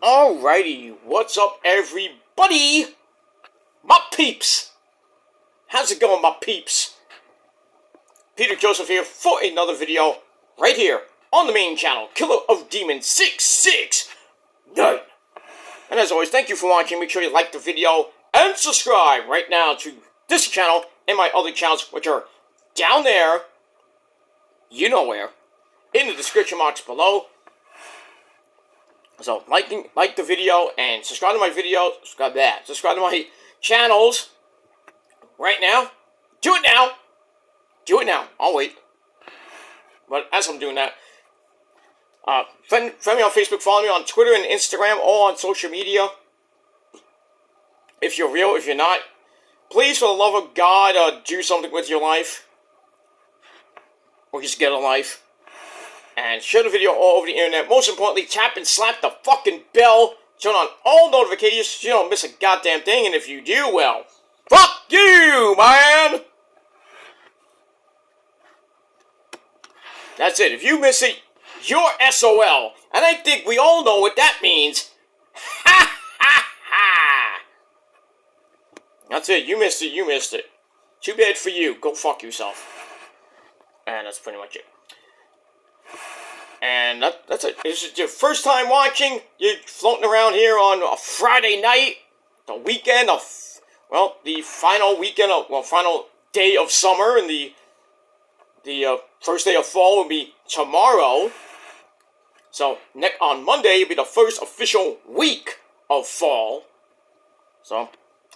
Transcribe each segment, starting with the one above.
Alrighty, what's up everybody? My peeps! How's it going, my peeps? Peter Joseph here for another video right here on the main channel, Killer of Demons 669. And as always, thank you for watching. Make sure you like the video and subscribe right now to this channel and my other channels, which are down there, you know where, in the description box below. So, like the video and subscribe to my video, subscribe to my channels right now. Do it now. Do it now. I'll wait. But as I'm doing that, friend me on Facebook, follow me on Twitter and Instagram, all on social media. If you're real, if you're not, please, for the love of God, do something with your life. Or just get a life. And share the video all over the internet. Most importantly, tap and slap the fucking bell. Turn on all notifications so you don't miss a goddamn thing. And if you do, well, fuck you, man! That's it. If you miss it, you're SOL. And I think we all know what that means. Ha ha ha! That's it. You missed it. You missed it. Too bad for you. Go fuck yourself. And that's pretty much it. And that's it. This is your first time watching. You're floating around here on a Friday night, the weekend of, well, the final weekend of, well, final day of summer, and the first day of fall will be tomorrow. So on Monday will be the first official week of fall. So,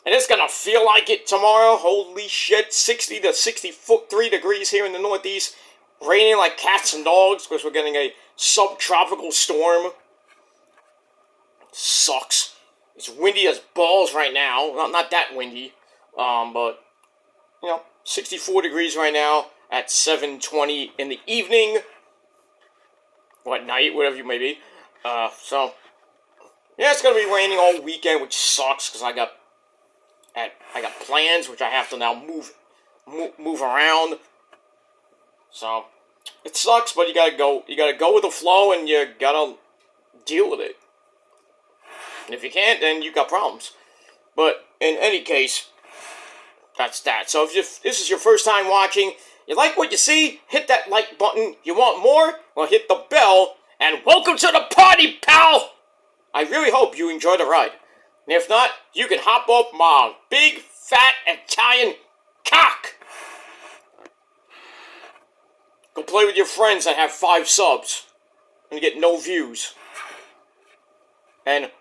and it's gonna feel like it tomorrow. Holy shit, 60 to 63 degrees here in the Northeast. Raining like cats and dogs because we're getting a subtropical storm. Sucks. It's windy as balls right now. Not that windy. But, you know, 64 degrees right now at 7:20 in the evening. Or at night, whatever you may be. So, yeah, it's going to be raining all weekend, which sucks because I got plans, which I have to now move around. So, it sucks, but you gotta go with the flow, and you gotta deal with it. And if you can't, then you got problems. But, in any case, that's that. So, if this is your first time watching, you like what you see, hit that like button. You want more? Well, hit the bell, and welcome to the party, pal! I really hope you enjoy the ride. And if not, you can hop up my big, fat, Italian cock! Go play with your friends that have 5 subs and get no views.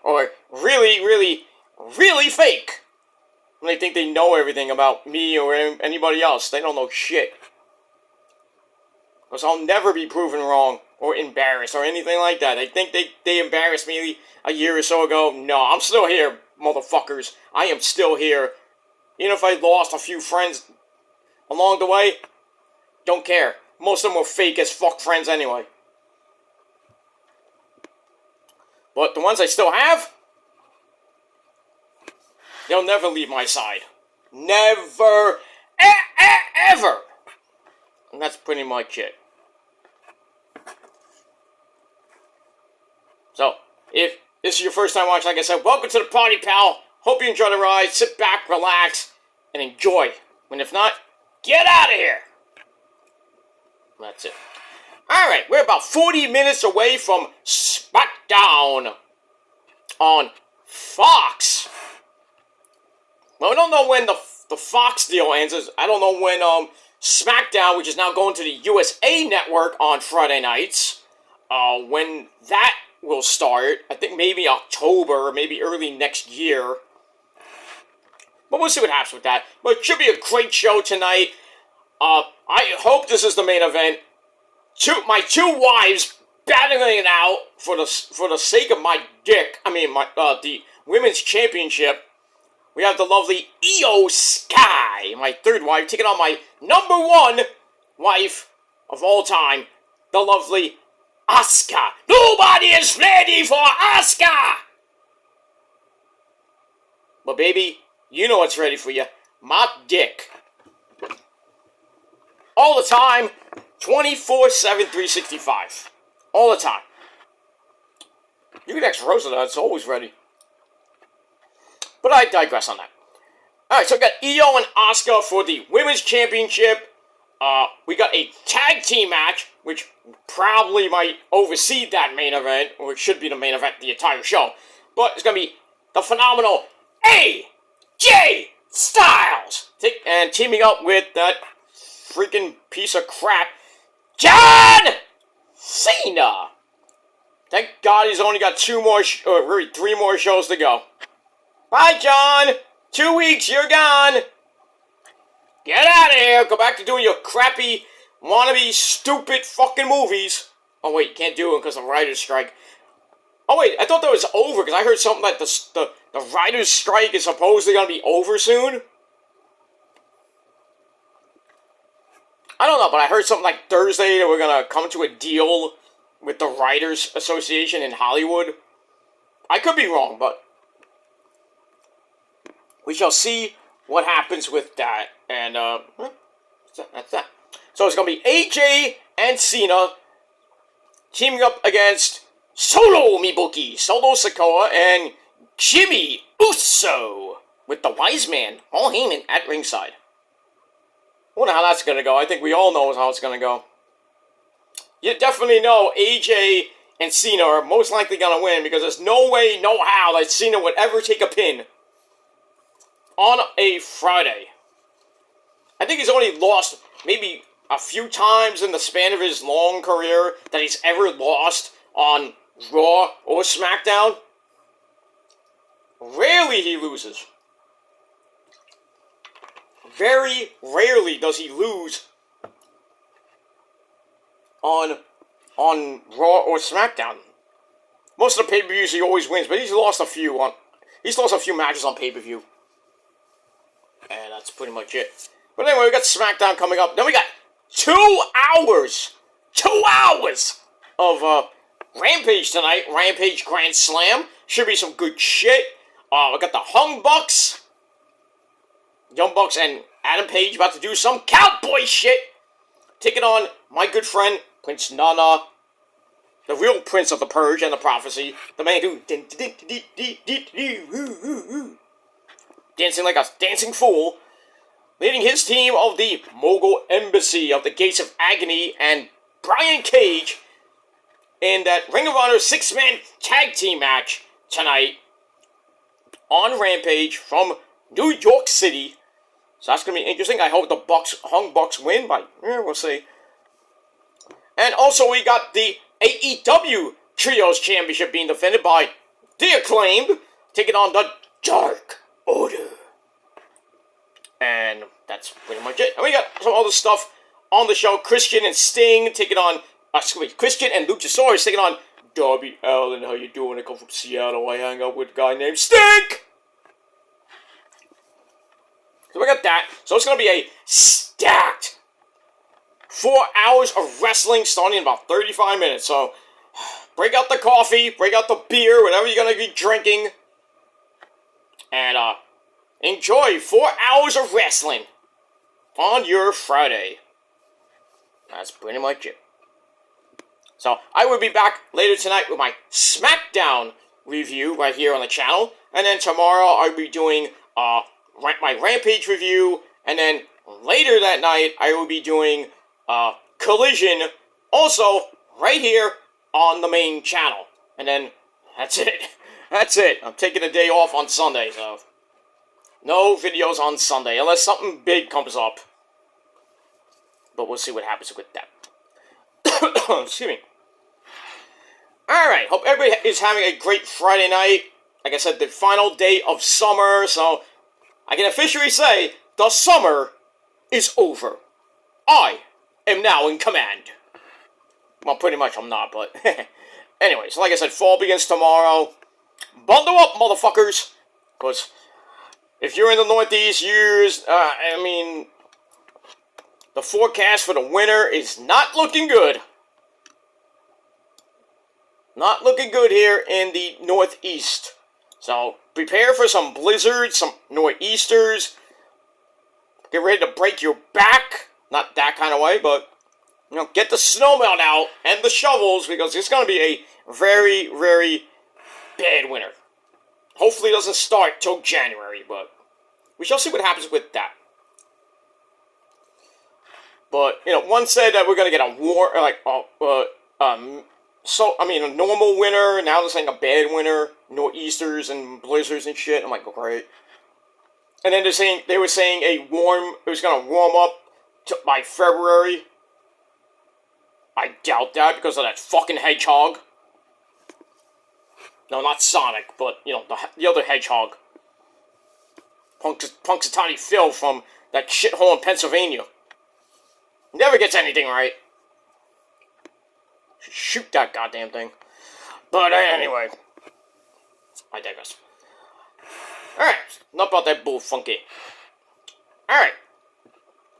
Or really, really, really fake. When they think they know everything about me or anybody else. They don't know shit. Because I'll never be proven wrong or embarrassed or anything like that. They think they embarrassed me a year or so ago. No, I'm still here, motherfuckers. I am still here. Even if I lost a few friends along the way, don't care. Most of them were fake as fuck friends anyway. But the ones I still have, they'll never leave my side. Never, ever. And that's pretty much it. So, if this is your first time watching, like I said, welcome to the party, pal. Hope you enjoy the ride. Sit back, relax, and enjoy. And if not, get out of here. That's it. Alright, we're about 40 minutes away from SmackDown on Fox. Well, we don't know when the Fox deal ends. I don't know when SmackDown, which is now going to the USA Network on Friday nights, when that will start. I think maybe October, maybe early next year. But we'll see what happens with that. But it should be a great show tonight. I hope this is the main event. My two wives battling it out for the sake of my dick. I mean, the women's championship. We have the lovely Io Sky, my third wife, taking on my #1 wife of all time, the lovely Asuka. Nobody is ready for Asuka. But baby, you know what's ready for you. My dick. All the time, 24/7, 365. All the time. You Maybe next Rosetta, it's always ready. But I digress on that. Alright, so we got Io and Asuka for the Women's Championship. We got a tag team match, which probably might oversee that main event, or it should be the main event the entire show. But it's going to be the phenomenal AJ Styles. And teaming up with that freaking piece of crap, John Cena. Thank God he's only got 3 more shows to go. Bye, John. 2 weeks, you're gone. Get out of here. Go back to doing your crappy, wannabe, stupid fucking movies. Oh, wait, can't do it because of writer's strike. Oh, wait, I thought that was over because I heard something like the writer's strike is supposedly going to be over soon. I don't know, but I heard something like Thursday that we're going to come to a deal with the Writers Association in Hollywood. I could be wrong, but we shall see what happens with that. And, that's that. So it's going to be AJ and Cena teaming up against Solo Mibuki, Solo Sikoa, and Jimmy Uso with the Wise Man, Paul Heyman at ringside. I wonder how that's going to go. I think we all know how it's going to go. You definitely know AJ and Cena are most likely going to win because there's no way, no how that Cena would ever take a pin on a Friday. I think he's only lost maybe a few times in the span of his long career that he's ever lost on Raw or SmackDown. Rarely he loses. Very rarely does he lose on Raw or SmackDown. Most of the pay-per-views he always wins, but he's lost a few matches on pay-per-view. And that's pretty much it. But anyway, we got SmackDown coming up. Then we got 2 hours of Rampage tonight. Rampage Grand Slam. Should be some good shit. We got the Young Bucks and Adam Page about to do some cowboy shit. Taking on my good friend, Prince Nana. The real Prince of the Purge and the Prophecy. The man who dancing like a dancing fool. Leading his team of the Mogul Embassy of the Gates of Agony and Brian Cage in that Ring of Honor 6-man tag team match tonight on Rampage from New York City. So that's going to be interesting. I hope the Young Bucks win, but we'll see. And also we got the AEW Trios Championship being defended by The Acclaimed, taking on the Dark Order. And that's pretty much it. And we got some other stuff on the show. Christian and Sting taking on... Christian and Luchasaurus taking on Darby Allin. How you doing? I come from Seattle. I hang out with a guy named Stink! So we got that. So it's going to be a stacked 4 hours of wrestling starting in about 35 minutes. So break out the coffee, break out the beer, whatever you're going to be drinking. And, enjoy 4 hours of wrestling on your Friday. That's pretty much it. So, I will be back later tonight with my SmackDown review right here on the channel. And then tomorrow I'll be doing my Rampage review. And then later that night I will be doing Collision also right here on the main channel. And then that's it. That's it. I'm taking a day off on Sunday, so... no videos on Sunday, unless something big comes up. But we'll see what happens with that. Excuse me. Alright, hope everybody is having a great Friday night. Like I said, the final day of summer, so I can officially say, the summer is over. I am now in command. Well, pretty much I'm not, but... anyway, so like I said, fall begins tomorrow. Bundle up, motherfuckers! Because... if you're in the Northeast, the forecast for the winter is not looking good. Not looking good here in the Northeast. So, prepare for some blizzards, some nor'easters. Get ready to break your back. Not that kind of way, but, get the snowmelt out and the shovels, because it's going to be a very, very bad winter. Hopefully it doesn't start till January, but we shall see what happens with that. But, one said that we're going to get a a normal winter. Now they're saying a bad winter. Nor'easters and blizzards and shit. I'm like, great. And then they were saying it was going to warm up by February. I doubt that because of that fucking hedgehog. No, not Sonic, but, the other hedgehog. Punxsutawney Phil from that shithole in Pennsylvania. Never gets anything right. Shoot that goddamn thing. But anyway, I digress. Alright, enough about that bull funky. Alright.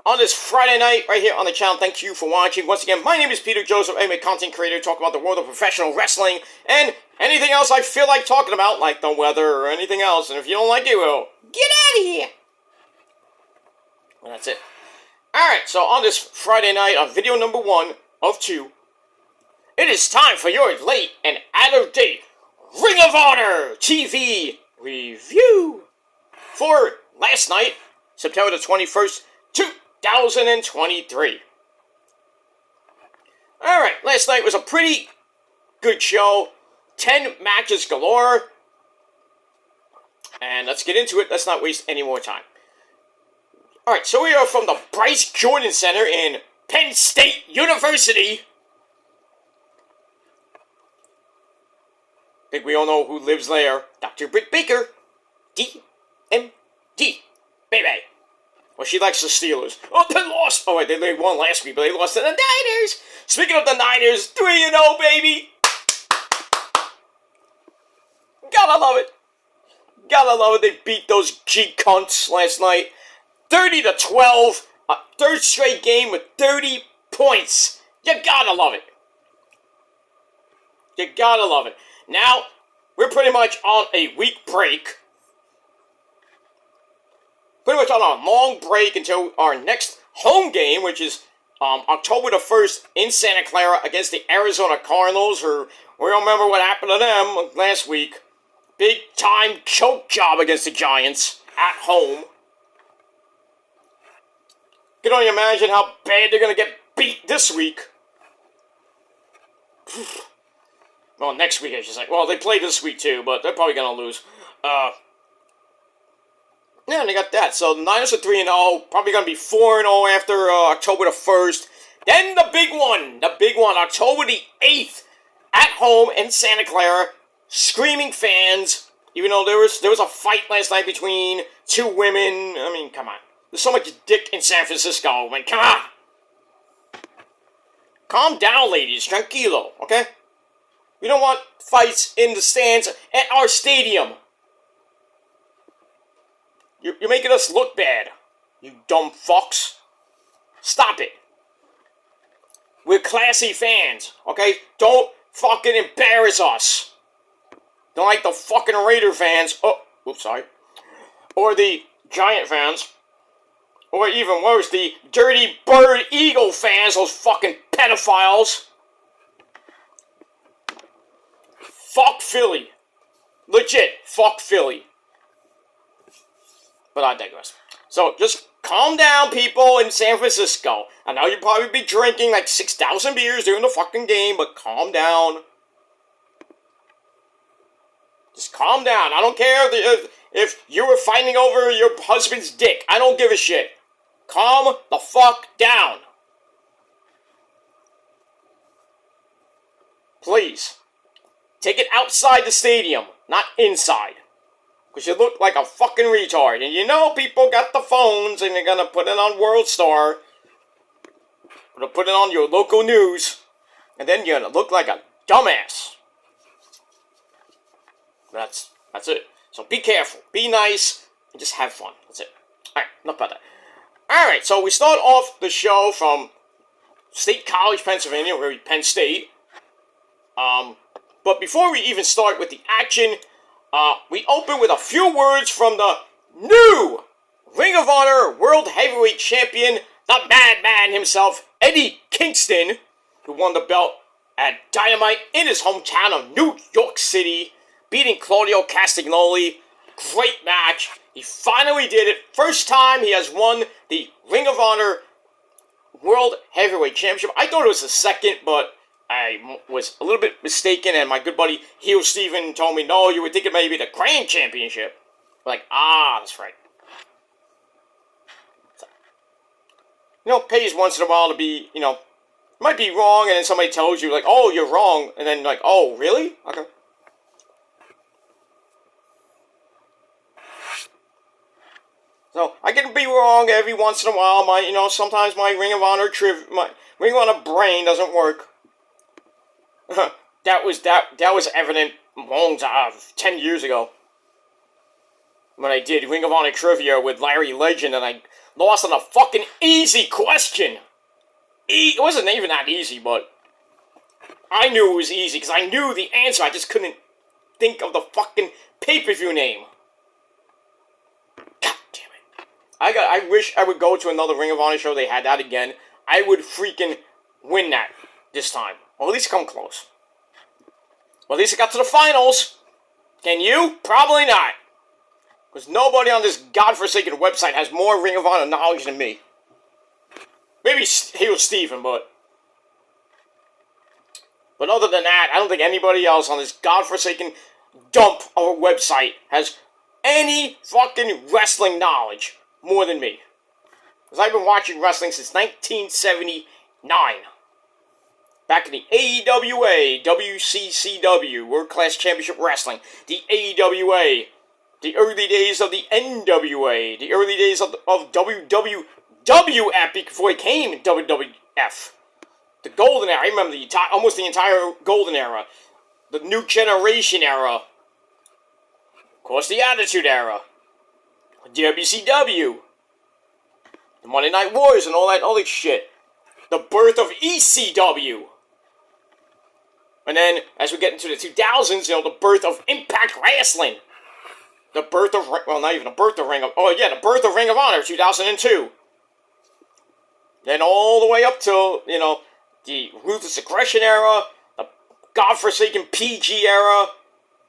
On this Friday night, right here on the channel, thank you for watching. Once again, my name is Peter Joseph. I'm a content creator talking about the world of professional wrestling and anything else I feel like talking about, like the weather or anything else. And if you don't like it, well, get out of here. And that's it. Alright, so on this Friday night, on video number 1 of 2, it is time for your late and out-of-date Ring of Honor TV review for last night, September the 21st, 2023. Alright, last night was a pretty good show. 10 matches galore. And let's get into it. Let's not waste any more time. Alright, so we are from the Bryce Jordan Center in Penn State University. I think we all know who lives there. Dr. Britt Baker. D-M-D. Baby. Well, she likes the Steelers. Oh, they lost. Oh, wait, they won last week, but they lost to the Niners. Speaking of the Niners, 3-0, baby. Gotta love it. Gotta love it. They beat those G cunts last night. 30-12, a third straight game with 30 points. You gotta love it. You gotta love it. Now, we're pretty much on a week break. Pretty much on a long break until our next home game, which is October the 1st in Santa Clara against the Arizona Cardinals. We remember what happened to them last week. Big time choke job against the Giants at home. You can only imagine how bad they're going to get beat this week. Well, next week, I should say. Well, they play this week, too, but they're probably going to lose. Yeah, they got that. So, the Niners are 3-0. Probably going to be 4-0 after October the 1st. Then the big one, October the 8th, at home in Santa Clara. Screaming fans. Even though there was a fight last night between two women. I mean, come on. There's so much dick in San Francisco. I mean, come on. Calm down, ladies. Tranquilo, okay? We don't want fights in the stands at our stadium. You're making us look bad, you dumb fucks. Stop it. We're classy fans, okay? Don't fucking embarrass us. Don't like the fucking Raider fans. Oh, oops, sorry. Or the Giant fans. Or even worse, the Dirty Bird Eagle fans, those fucking pedophiles. Fuck Philly. Legit, fuck Philly. But I digress. So, just calm down, people in San Francisco. I know you'll probably be drinking like 6,000 beers during the fucking game, but calm down. Just calm down. I don't care if you were fighting over your husband's dick. I don't give a shit. Calm the fuck down. Please. Take it outside the stadium, not inside. Because you look like a fucking retard. And you know people got the phones and they're going to put it on World Star. Or put it on your local news. And then you're going to look like a dumbass. That's it. So be careful. Be nice. And just have fun. That's it. Alright, enough about that. Alright, so we start off the show from State College, Pennsylvania, where we Penn State. But before we even start with the action, we open with a few words from the new Ring of Honor World Heavyweight Champion, the Madman himself, Eddie Kingston, who won the belt at Dynamite in his hometown of New York City beating Claudio Castagnoli. Great match. He finally did it. First time he has won the Ring of Honor World Heavyweight Championship. I thought it was the second, but I was a little bit mistaken, and my good buddy Heel Steven told me, no, you were thinking maybe the Grand Championship. Like, that's right. So, pays once in a while to be, might be wrong, and then somebody tells you, like, oh, you're wrong, and then, like, oh, really? Okay. So, I can be wrong every once in a while. Sometimes my Ring of Honor brain doesn't work. that was evident 10 years ago. When I did Ring of Honor trivia with Larry Legend, and I lost on a fucking easy question. It wasn't even that easy, but I knew it was easy because I knew the answer. I just couldn't think of the fucking pay-per-view name. God damn it. I wish I would go to another Ring of Honor show. They had that again. I would freaking win that this time. Or at least come close. Well, at least I got to the finals. Can you? Probably not. Because nobody on this godforsaken website has more Ring of Honor knowledge than me. Maybe Heel Steven, but other than that, I don't think anybody else on this godforsaken dump of a website has any fucking wrestling knowledge more than me. Because I've been watching wrestling since 1979. Back in the AEWA, WCCW, World Class Championship Wrestling, the AEWA, the early days of the NWA, the early days of WWF before it came WWF. The Golden Era, I remember almost the entire Golden Era. The New Generation Era. Of course, the Attitude Era. WCW. The Monday Night Wars and all that other shit. The birth of ECW. And then, as we get into the 2000s, the birth of Impact Wrestling. The birth of, not even the birth of the birth of Ring of Honor, 2002. Then all the way up to, the Ruthless Aggression era, the godforsaken PG era,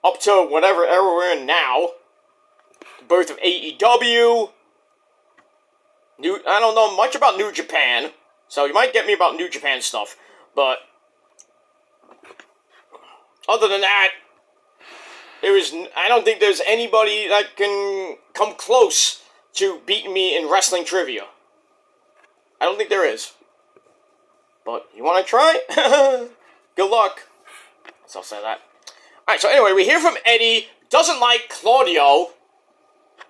up to whatever era we're in now. The birth of AEW. I don't know much about New Japan, so you might get me about New Japan stuff, but other than that, I don't think there's anybody that can come close to beating me in wrestling trivia. I don't think there is. But you want to try? Good luck. So I'll say that. Alright, so anyway, we hear from Eddie. Doesn't like Claudio.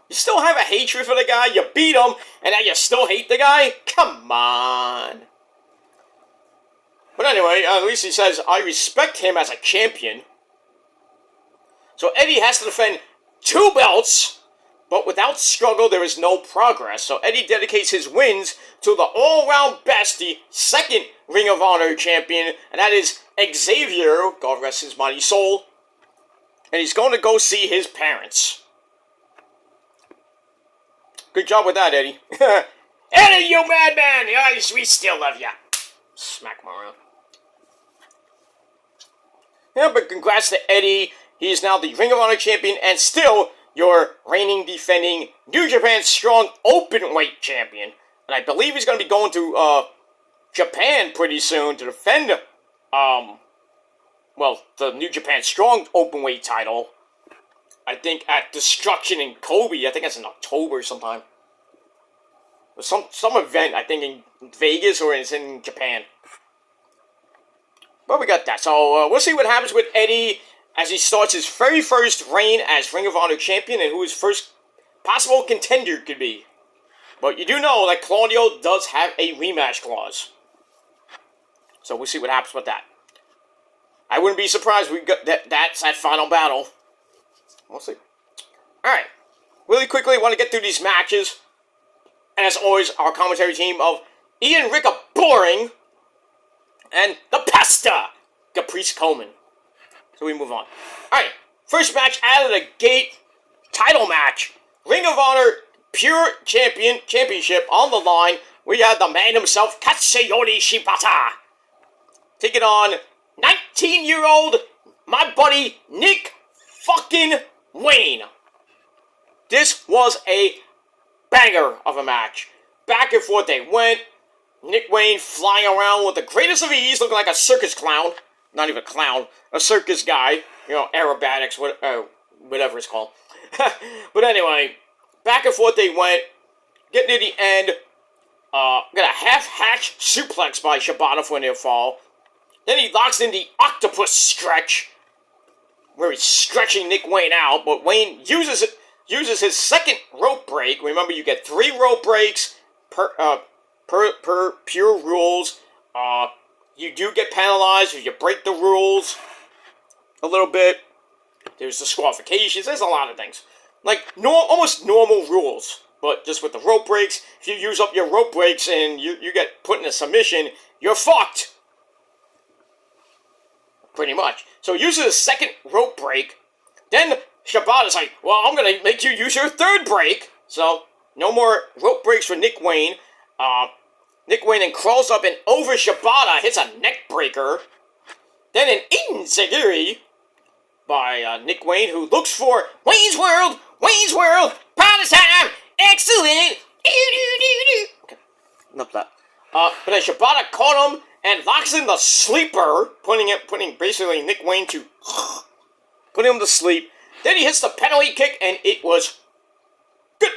You still have a hatred for the guy? You beat him, and now you still hate the guy? Come on. But anyway, at least he says, I respect him as a champion. So Eddie has to defend 2 belts, but without struggle, there is no progress. So Eddie dedicates his wins to the all-round best, the second Ring of Honor champion, and that is Xavier, God rest his mighty soul. And he's going to go see his parents. Good job with that, Eddie. Eddie, you madman! Yes, we still love ya. Smack him around. Yeah, but congrats to Eddie. He is now the Ring of Honor champion and still your reigning, defending New Japan Strong Openweight champion. And I believe he's going to be going to Japan pretty soon to defend the New Japan Strong Openweight title. I think at Destruction in Kobe. I think that's in October sometime. Some event, I think, in Vegas or it's in Japan. But we got that. So we'll see what happens with Eddie as he starts his very first reign as Ring of Honor champion and who his first possible contender could be. But you do know that Claudio does have a rematch clause. So we'll see what happens with that. I wouldn't be surprised we got that's that final battle. We'll see. Alright. Really quickly, I want to get through these matches. And as always, our commentary team of Ian Ricka Boring and the Pesta, Caprice Coleman. So we move on. Alright, first match out of the gate, title match. Ring of Honor Pure Championship on the line. We have the man himself, Katsuyori Shibata. Taking on 19-year-old, my buddy, Nick fucking Wayne. This was a banger of a match. Back and forth they went. Nick Wayne flying around with the greatest of ease, looking like a circus clown. Not even a clown, a circus guy. You know, aerobatics, whatever it's called. But anyway, back and forth they went. Getting to the end, got a half-hatch suplex by Shibata for a near fall. Then he locks in the octopus stretch, where he's stretching Nick Wayne out, but Wayne uses his second rope break. Remember, you get 3 rope breaks per pure rules. You do get penalized if you break the rules a little bit. There's disqualifications. There's a lot of things. Like, almost normal rules. But just with the rope breaks, if you use up your rope breaks and you get put in a submission, you're fucked. Pretty much. So he uses a second rope break. Then Shibata's like, well, I'm going to make you use your third break. So, no more rope breaks for Nick Wayne. Nick Wayne then crawls up and over Shibata, hits a neck breaker. Then an enziguri by Nick Wayne, who looks for Wayne's World, party time, excellent. Okay, enough of that. But then Shibata caught him and locks in the sleeper, putting basically Nick Wayne to put him to sleep. Then he hits the penalty kick, and it was good.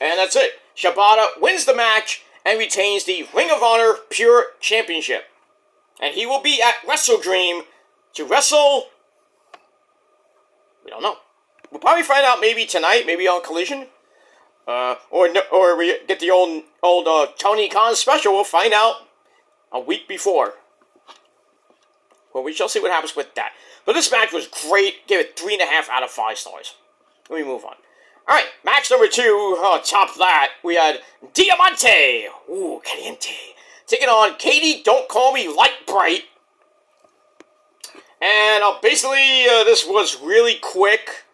And that's it. Shibata wins the match and retains the Ring of Honor Pure Championship. And he will be at Wrestle Dream to wrestle. We don't know. We'll probably find out maybe tonight, maybe on Collision. Or we get the old Tony Khan special. We'll find out a week before. Well, we shall see what happens with that. But this match was great. Give it 3.5 out of 5 stars. Let me move on. Alright, match number 2. Top that, we had Diamante. Ooh, caliente. Taking on Katie, Don't Call Me Light Bright. And basically, this was really quick.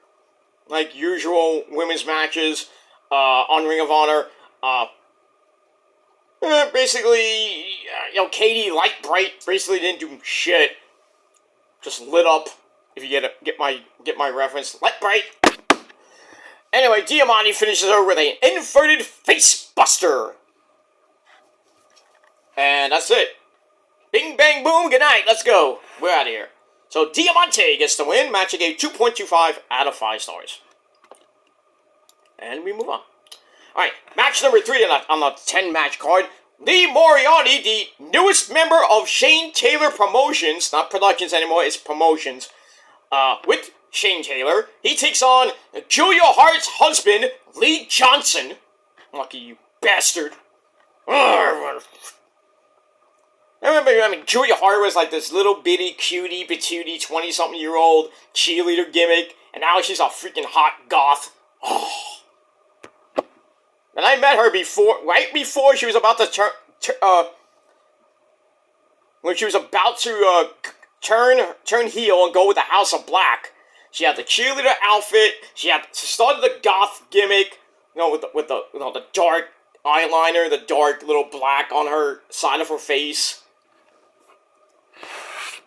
Like usual women's matches on Ring of Honor. Basically, Katie Light Bright basically didn't do shit. Just lit up. If you get my reference, Light Bright. Anyway, Diamante finishes her with an inverted face buster. And that's it. Bing, bang, boom, good night, let's go. We're out of here. So, Diamante gets the win. Match I gave 2.25 out of 5 stars. And we move on. Alright, match number 3 on the 10-match card. Lee Moriarty, the newest member of Shane Taylor Promotions, not Productions anymore, it's Promotions, with Shane Taylor. He takes on Julia Hart's husband, Lee Johnson. Lucky you bastard. Julia Hart was like this little bitty, cutie, patootie, 20-something-year-old cheerleader gimmick, and now she's a freaking hot goth. Oh. And I met her right before she was about to when she was about to turn heel and go with the House of Black. She had the cheerleader outfit. She started the goth gimmick, with the dark eyeliner, the dark little black on her side of her face.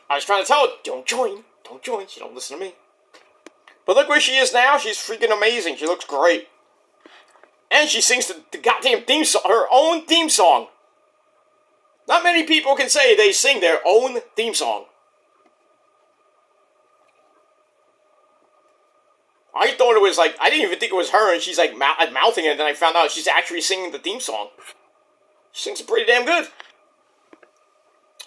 I was trying to tell her, don't join. She don't listen to me. But look where she is now. She's freaking amazing. She looks great. And she sings the goddamn theme song, her own theme song. Not many people can say they sing their own theme song. I thought it was like, I didn't even think it was her, and she's like mouthing it, and then I found out she's actually singing the theme song. She sings it pretty damn good.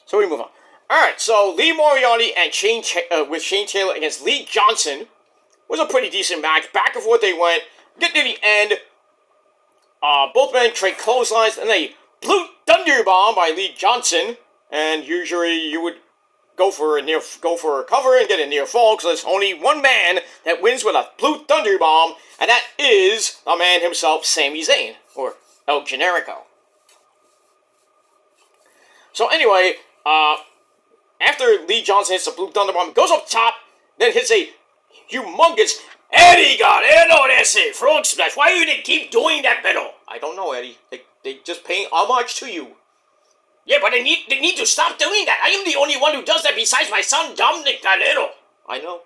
So we move on. Alright, so Lee Moriarty and Shane Taylor against Lee Johnson was a pretty decent match. Back and forth they went. Get to the end. Both men trade clotheslines, and a Blue Thunder Bomb by Lee Johnson. And usually you would go for a cover and get a near fall, because there's only one man that wins with a Blue Thunder Bomb, and that is the man himself, Sami Zayn, or El Generico. So anyway, after Lee Johnson hits the Blue Thunder Bomb, goes up top, then hits a humongous Eddie got ese frog splash. Why do they keep doing that, Beto? I don't know, Eddie. They just paying homage to you. Yeah, but they need to stop doing that. I am the only one who does that besides my son, Dominic Galero. I know.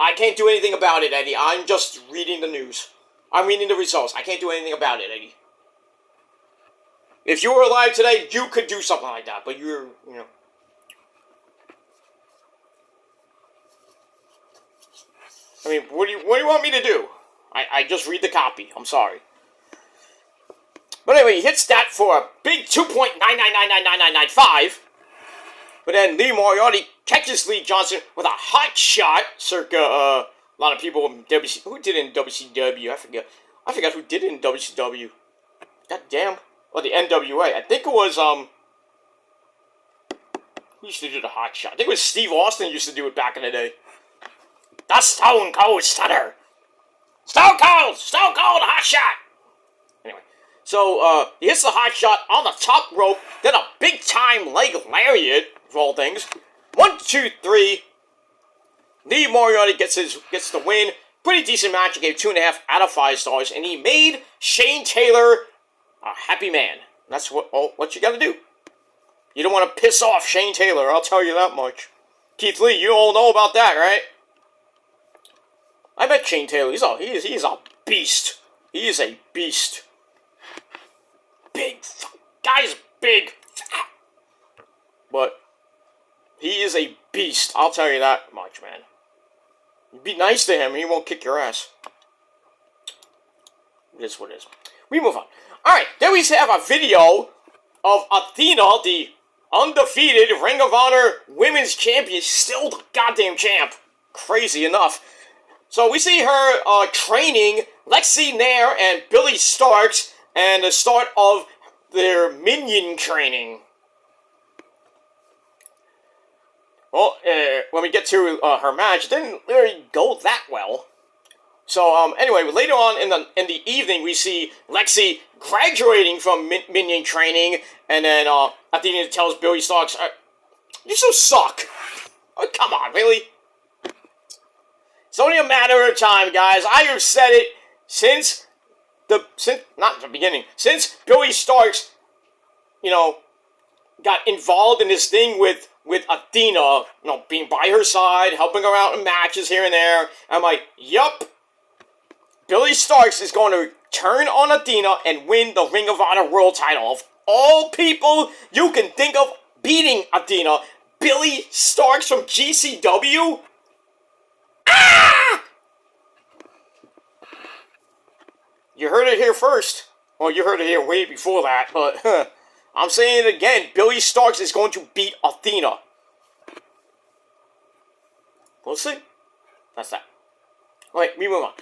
I can't do anything about it, Eddie. I'm just reading the news. I'm reading the results. I can't do anything about it, Eddie. If you were alive today, you could do something like that, but you're, you know. I mean, what do you want me to do? I just read the copy. I'm sorry. But anyway, he hits that for a big 2.9999995. But then Lee Moriarty catches Lee Johnson with a hot shot, circa a lot of people in WCW. Who did it in WCW? I forgot who did it in WCW. God damn. Or the NWA. I think it was, who used to do the hot shot? I think it was Steve Austin used to do it back in the day. The Stone Cold Stunner. Stone Cold hot shot. Anyway, so he hits the hot shot on the top rope, then a big time leg lariat, for all things. 1, 2, 3. Lee Moriarty gets the win. Pretty decent match. He gave 2.5 out of 5 stars, and he made Shane Taylor a happy man. That's what you got to do. You don't want to piss off Shane Taylor. I'll tell you that much. Keith Lee, you all know about that, right? I bet Shane Taylor, he's a beast. He is a beast. Big, guy's big. But he is a beast. I'll tell you that much, man. You be nice to him, he won't kick your ass. It is what it is. We move on. Alright, then we have a video of Athena, the undefeated Ring of Honor Women's Champion, still the goddamn champ. Crazy enough. So we see her training Lexi Nair and Billy Starks, and the start of their minion training. Well, when we get to her match, it didn't really go that well. So anyway, later on in the evening, we see Lexi graduating from minion training, and then Athena tells Billy Starks, "You so suck." Oh, come on, really? It's only a matter of time, guys. I have said it since not the beginning, since Billy Starks, you know, got involved in this thing with Athena, you know, being by her side, helping her out in matches here and there. I'm like, yup, Billy Starks is going to turn on Athena and win the Ring of Honor World Title. Of all people you can think of beating Athena, Billy Starks from GCW? Ah! You heard it here first. Well, you heard it here way before that, but I'm saying it again. Billy Starks is going to beat Athena. We'll see. That's that. Alright, we move on.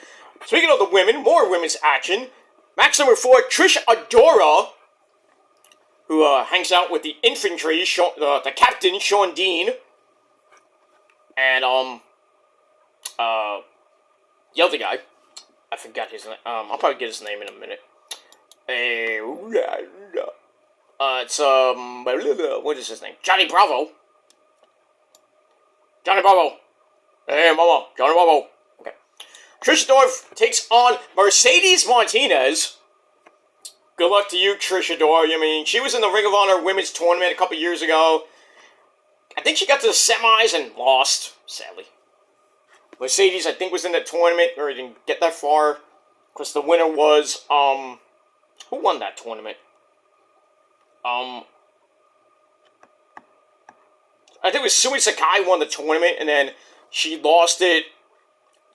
Speaking of the women, more women's action. Match number 4, Trish Adora, who hangs out with the infantry, the captain, Sean Dean, and, the other guy. I forgot his name. I'll probably get his name in a minute. It's, what is his name? Johnny Bravo. Johnny Bravo. Hey, mama. Johnny Bravo. Okay. Trish Adora takes on Mercedes Martinez. Good luck to you, Trish Adora. I mean, she was in the Ring of Honor Women's Tournament a couple years ago. I think she got to the semis and lost, sadly. Mercedes, I think, was in that tournament, or didn't get that far. Because the winner was, who won that tournament? I think it was Sui Sakai won the tournament, and then she lost it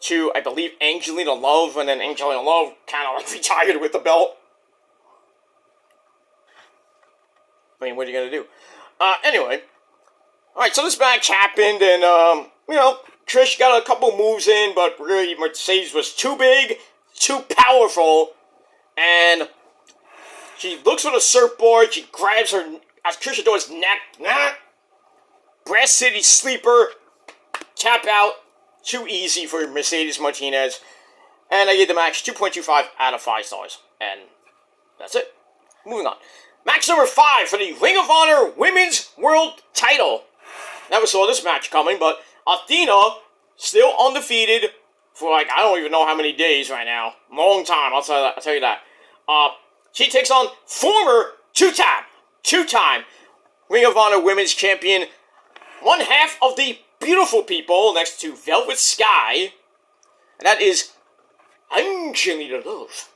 to, I believe, Angelina Love, and then Angelina Love kind of like retired with the belt. I mean, what are you going to do? Anyway. Alright, so this match happened, and, you know, Trish got a couple moves in, but really Mercedes was too big, too powerful, and she looks for the surfboard, she grabs her, Trish Adora's neck, Brass City Sleeper, tap out, too easy for Mercedes Martinez, and I gave the match 2.25 out of 5 stars, and that's it. Moving on. Match number 5 for the Ring of Honor Women's World Title. Never saw this match coming, but Athena, still undefeated for, like, I don't even know how many days right now. Long time, I'll tell you that. She takes on former two-time Ring of Honor Women's Champion, one half of the beautiful people next to Velvet Sky, and that is Angelina Love.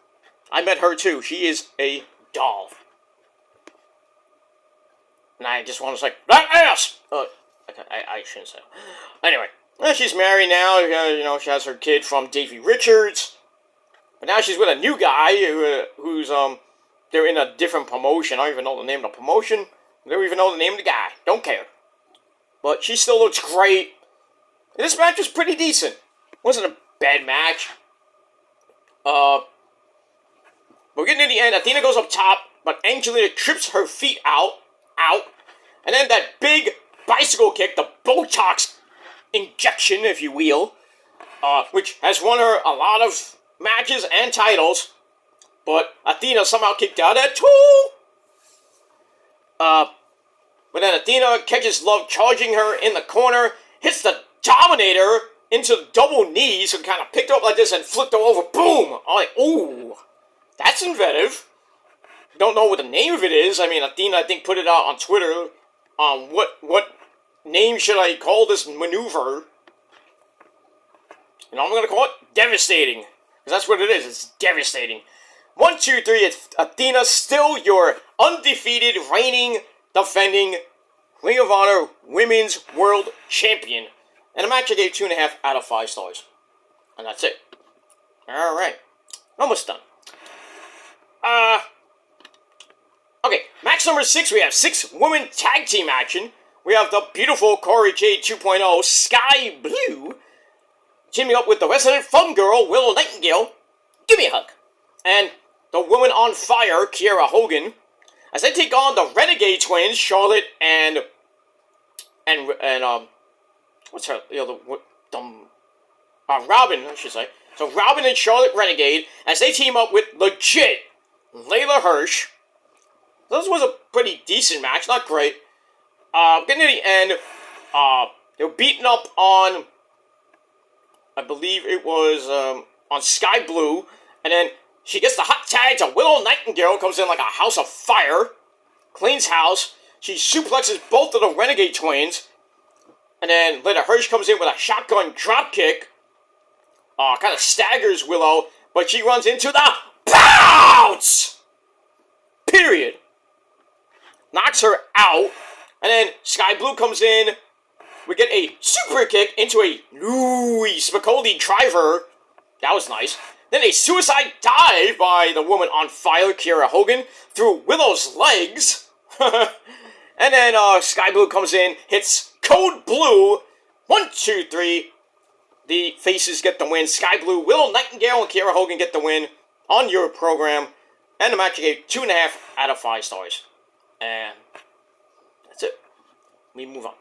I met her too. She is a doll. And I just want to say, that ass! I shouldn't say. Anyway, she's married now. She has her kid from Davy Richards. But now she's with a new guy who's, they're in a different promotion. I don't even know the name of the promotion. I don't even know the name of the guy. Don't care. But she still looks great. And this match was pretty decent. Wasn't a bad match. But we're getting to the end. Athena goes up top, but Angelina trips her feet out. And then that big bicycle kick, the Botox injection, if you will, which has won her a lot of matches and titles, but Athena somehow kicked out at 2. But then Athena catches Love charging her in the corner, hits the Dominator into the double knees, and kind of picked her up like this and flipped her over. Boom! I'm like, ooh, that's inventive. Don't know what the name of it is. I mean, Athena, I think, put it out on Twitter. What name should I call this maneuver? And I'm going to call it devastating. Because that's what it is. It's devastating. 1, 2, 3. It's Athena, still your undefeated, reigning, defending Ring of Honor Women's World Champion. And the match I gave 2.5 out of 5 stars. And that's it. Alright. Almost done. Okay, match number 6, we have 6 women tag team action. We have the beautiful Corey Jade 2.0, Sky Blue, teaming up with the resident fun girl, Willow Nightingale, give me a hug, and the woman on fire, Kiera Hogan, as they take on the Renegade twins, Charlotte and what's her, Robin, I should say. So Robin and Charlotte Renegade, as they team up with legit Layla Hirsch. This was a pretty decent match, not great. Getting to the end, they were beating up on, I believe it was, on Sky Blue, and then she gets the hot tag to Willow Nightingale, comes in like a house of fire, cleans house, she suplexes both of the Renegade twins, and then later Hirsch comes in with a shotgun dropkick, kind of staggers Willow, but she runs into the pounce! Period. Knocks her out, and then Sky Blue comes in. We get a super kick into a Louis Spicoli driver. That was nice. Then a suicide dive by the woman on fire, Kiera Hogan, through Willow's legs. And then Sky Blue comes in, hits Code Blue. 1, 2, 3. The faces get the win. Sky Blue, Willow Nightingale, and Kiera Hogan get the win on your program. And the match I gave 2.5 out of 5 stars. And that's it. We move on.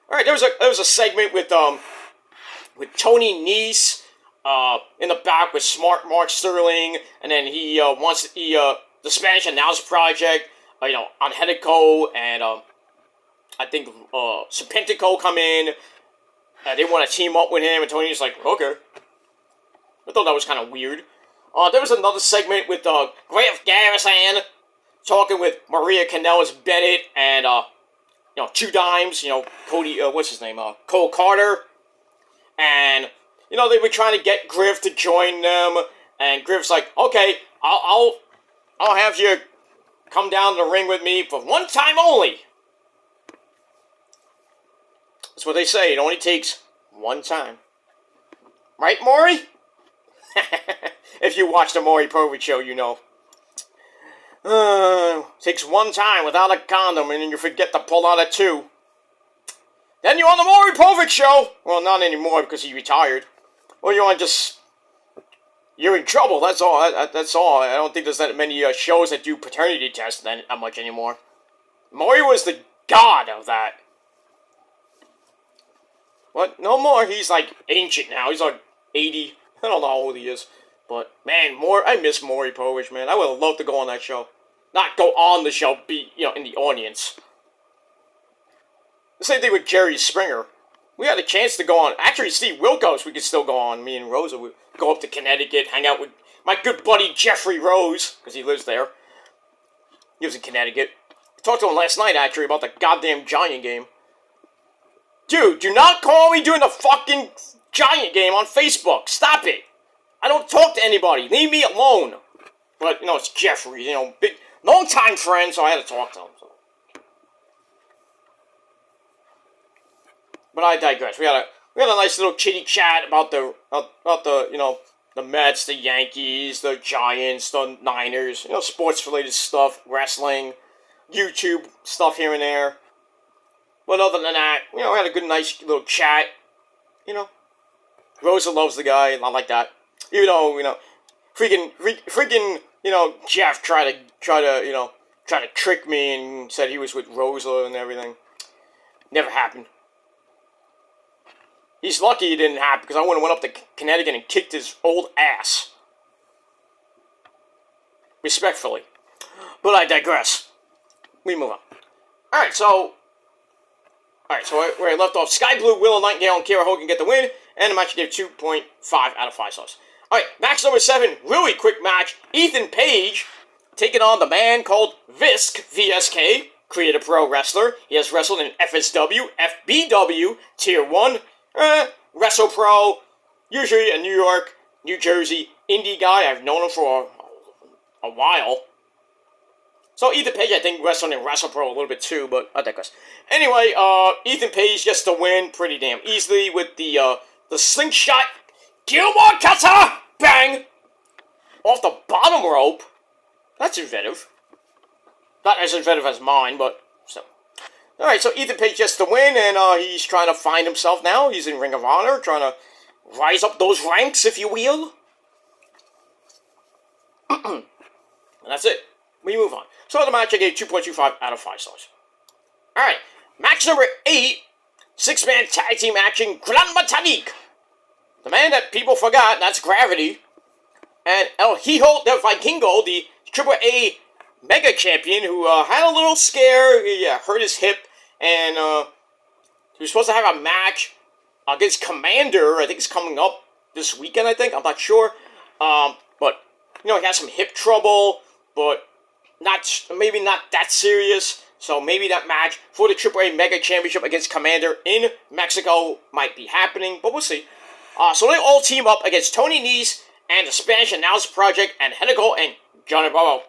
All right, there was a segment with Tony Nese in the back with Smart Mark Sterling, and then he wants the Spanish Announce Project, Angelico and I think Serpentico come in. They want to team up with him, and Tony's like, okay. I thought that was kind of weird. There was another segment with Graf Garrison talking with Maria Kanellis-Bennett and, Two Dimes, Cody, what's his name, Cole Carter. And, they were trying to get Griff to join them, and Griff's like, okay, I'll have you come down to the ring with me for one time only. That's what they say, it only takes one time. Right, Maury? If you watch the Maury Povich show, you know. Takes one time without a condom, and then you forget to pull out a 2. Then you're on the Maury Povich show. Well, not anymore because he retired. Well, you're in trouble. That's all. That's all. I don't think there's that many shows that do paternity tests that much anymore. Maury was the god of that. What? No more. He's like ancient now. He's like 80. I don't know how old he is. But, man, I miss Maury Povich, man. I would have loved to go on that show. Not go on the show, be, in the audience. The same thing with Jerry Springer. We had a chance to go on. Actually, Steve Wilkos, we could still go on. Me and Rosa would go up to Connecticut, hang out with my good buddy Jeffrey Rose, because he lives there. He lives in Connecticut. I talked to him last night, actually, about the goddamn Giant game. Dude, do not call me during the fucking Giant game on Facebook. Stop it. I don't talk to anybody. Leave me alone. But, it's Jeffrey, big, long-time friend, so I had to talk to him. So. But I digress. We had a nice little chitty chat about the the Mets, the Yankees, the Giants, the Niners, sports-related stuff, wrestling, YouTube stuff here and there. But other than that, we had a good, nice little chat. Rosa loves the guy, and I like that. Even though, freaking, Jeff tried to trick me and said he was with Rosa and everything. Never happened. He's lucky it didn't happen, because I went up to Connecticut and kicked his old ass. Respectfully. But I digress. We move on. Alright, so where I left off, Sky Blue, Willow Nightingale, and Kiera Hogan get the win, and the match gave 2.5 out of 5 stars. Alright, match number 7, really quick match. Ethan Page taking on the man called Visk, VSK, Creative Pro Wrestler. He has wrestled in FSW, FBW, Tier 1, Wrestle Pro, usually a New York, New Jersey indie guy. I've known him for a while. So Ethan Page, I think, wrestled in Wrestle Pro a little bit too, but I digress. Anyway, Ethan Page gets the win pretty damn easily with the slingshot Gilmore Cutter! Bang! Off the bottom rope. That's inventive. Not as inventive as mine, but so. Alright, so Ethan Page gets the win, and he's trying to find himself now. He's in Ring of Honor, trying to rise up those ranks, if you will. And that's it. We move on. So the match I gave 2.25 out of 5 stars. Alright, match number 8, 6-man tag team action, Gran Metalik. The man that people forgot, that's Gravity. And El Hijo del Vikingo, the AAA Mega Champion, who had a little scare. He hurt his hip, and he was supposed to have a match against Commander. I think it's coming up this weekend, I think. I'm not sure. But, he has some hip trouble, but maybe not that serious. So maybe that match for the AAA Mega Championship against Commander in Mexico might be happening, but we'll see. So they all team up against Tony Nese and the Spanish Announce Project and Hedico and Johnny Bravo.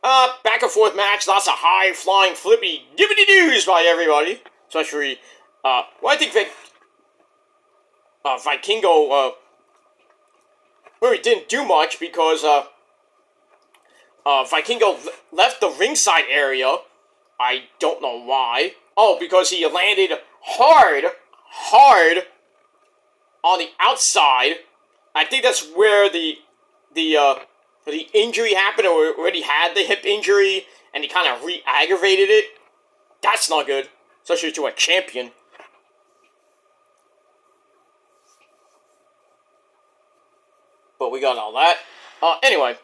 Back and forth match, lots of high-flying flippy dibbity-doos by everybody. Especially, I think Vikingo, really didn't do much because, Vikingo left the ringside area. I don't know why. Oh, because he landed hard on the outside. I think that's where the injury happened, or already had the hip injury, and he kind of re-aggravated it. That's not good, especially to a champion. But we got all that. Anyway.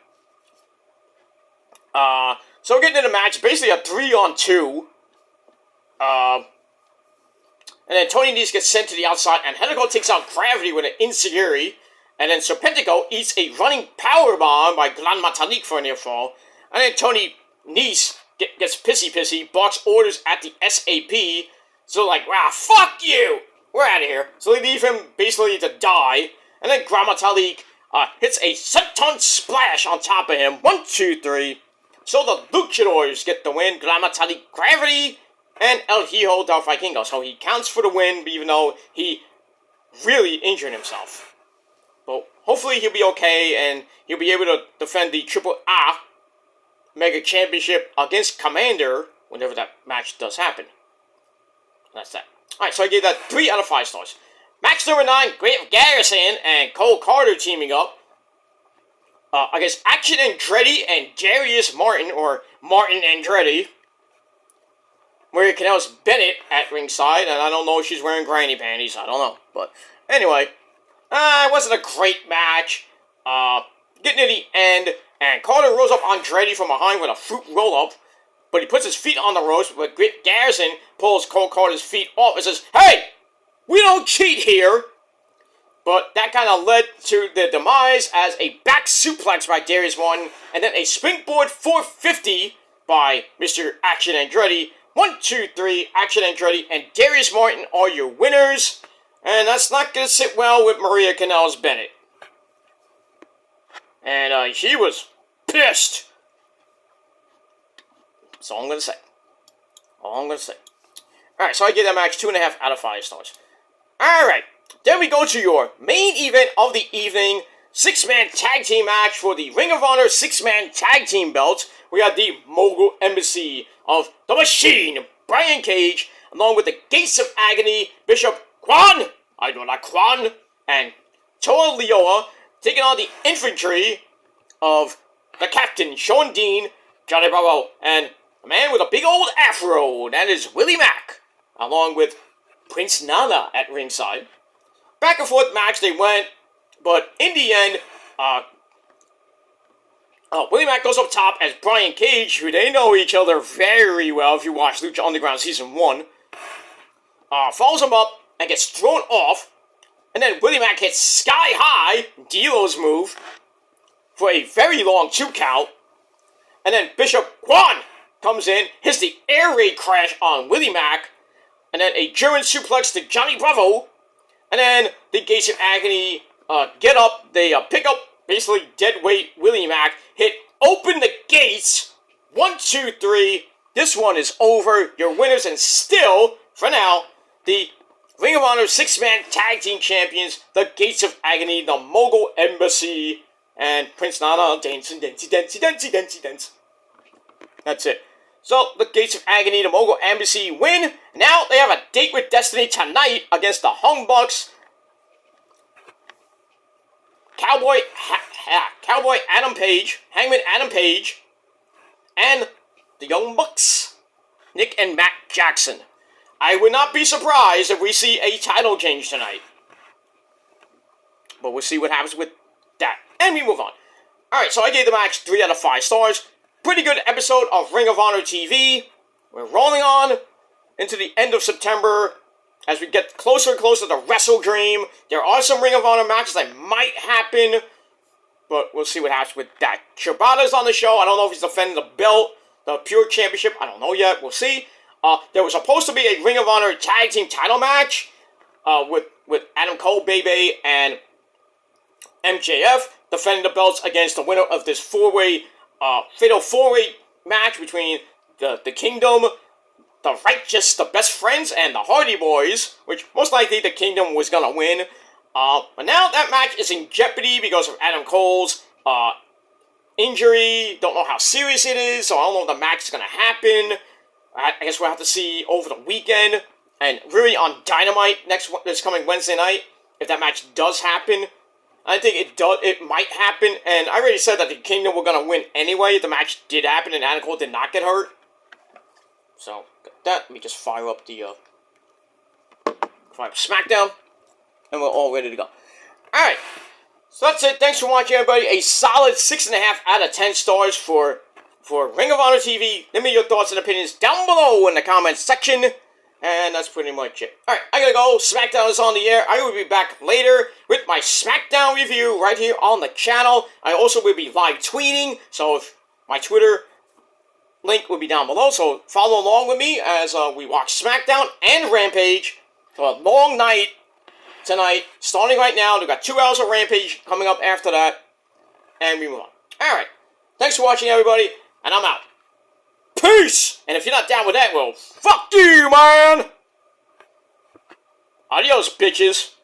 So we're getting into the match, basically a 3-on-2. And then Tony Nese gets sent to the outside, and Hedico takes out Gravity with an Insecurity. And then Serpentico eats a running powerbomb by Gran Metalik for a near fall. And then Tony Nese gets pissy, barks orders at the SAP. So like, wow, fuck you! We're out of here. So they leave him basically to die. And then Gran Metalik hits a senton splash on top of him. 1, 2, 3. So the Luchadors get the win. Gran Metalik, Gravity, and El Hijo del Vikingo. So he counts for the win, even though he really injured himself. But hopefully he'll be okay, and he'll be able to defend the AAA Mega Championship against Commander whenever that match does happen. That's that. Alright, so I gave that 3 out of 5 stars. Match number 9, Grave Garrison and Cole Carter teaming up against Action Andretti and Darius Martin, or Martin Andretti. Maria Kanellis Bennett at ringside, and I don't know if she's wearing granny panties, I don't know. But anyway, it wasn't a great match. Getting to the end, and Carter rolls up Andretti from behind with a fruit roll-up, but he puts his feet on the ropes, but Garrison pulls Cole Carter's feet off and says, "Hey, we don't cheat here!" But that kind of led to the demise as a back suplex by Darius Martin, and then a springboard 450 by Mr. Action Andretti, 1, 2, 3, Action Andretti, and Darius Martin are your winners. And that's not going to sit well with Maria Kanellis-Bennett. And she was pissed. That's all I'm going to say. Alright, so I give that match 2.5 out of 5 stars. Alright, then we go to your main event of the evening. 6-man tag team match for the Ring of Honor 6-man tag team belts. We have the Mogul Embassy of the Machine, Brian Cage, along with the Gates of Agony, Bishop Kwan, and Toa Lioa, taking on the infantry of the Captain, Sean Dean, Johnny Bravo, and a man with a big old afro, that is Willie Mack, along with Prince Nana at ringside. Back and forth match they went, but in the end, Willie Mack goes up top as Brian Cage, who they know each other very well if you watch Lucha Underground Season 1, follows him up and gets thrown off, and then Willie Mack hits Sky High, D'Lo's move, for a very long 2 count, and then Bishop Kwan comes in, hits the air raid crash on Willie Mack, and then a German suplex to Johnny Bravo, and then the Gates of Agony get up, they pick up basically dead weight Willie Mack, hit open the gates, 1, 2, 3, this one is over, your winners, and still, for now, the Ring of Honor 6-man tag team champions, the Gates of Agony, the Mogul Embassy, and Prince Nana, dance. That's it. So, the Gates of Agony, the Mogul Embassy win. Now, they have a date with Destiny tonight against the Hung Bucks. Cowboy Adam Page, Hangman Adam Page, and the Young Bucks, Nick and Matt Jackson. I would not be surprised if we see a title change tonight. But we'll see what happens with that. And we move on. Alright, so I gave the match 3 out of 5 stars. Pretty good episode of Ring of Honor TV. We're rolling on into the end of September as we get closer and closer to Wrestle Dream. There are some Ring of Honor matches that might happen, but we'll see what happens with that. Shibata's on the show. I don't know if he's defending the belt, the Pure Championship. I don't know yet. We'll see. There was supposed to be a Ring of Honor tag team title match with Adam Cole, Bebe, and MJF defending the belts against the winner of this fatal 4-way match between the Kingdom, the Righteous, the Best Friends, and the Hardy Boys, which most likely the Kingdom was going to win. But now that match is in jeopardy because of Adam Cole's injury. Don't know how serious it is, so I don't know if the match is going to happen. I guess we'll have to see over the weekend, and really on Dynamite this coming Wednesday night, if that match does happen. I think it might happen, and I already said that the Kingdom were going to win anyway if the match did happen and Adam Cole did not get hurt. So, let me just fire up SmackDown, and we're all ready to go. Alright, so that's it. Thanks for watching, everybody. A solid 6.5 out of 10 stars for Ring of Honor TV. Leave me your thoughts and opinions down below in the comments section. And that's pretty much it. Alright, I gotta go. SmackDown is on the air. I will be back later with my SmackDown review right here on the channel. I also will be live tweeting, so if my Twitter link will be down below. So follow along with me as we watch SmackDown and Rampage. So a long night tonight, starting right now. We've got 2 hours of Rampage coming up after that. And we move on. Alright, thanks for watching, everybody. And I'm out. Peace! And if you're not down with that, well, fuck you, man! Adios, bitches.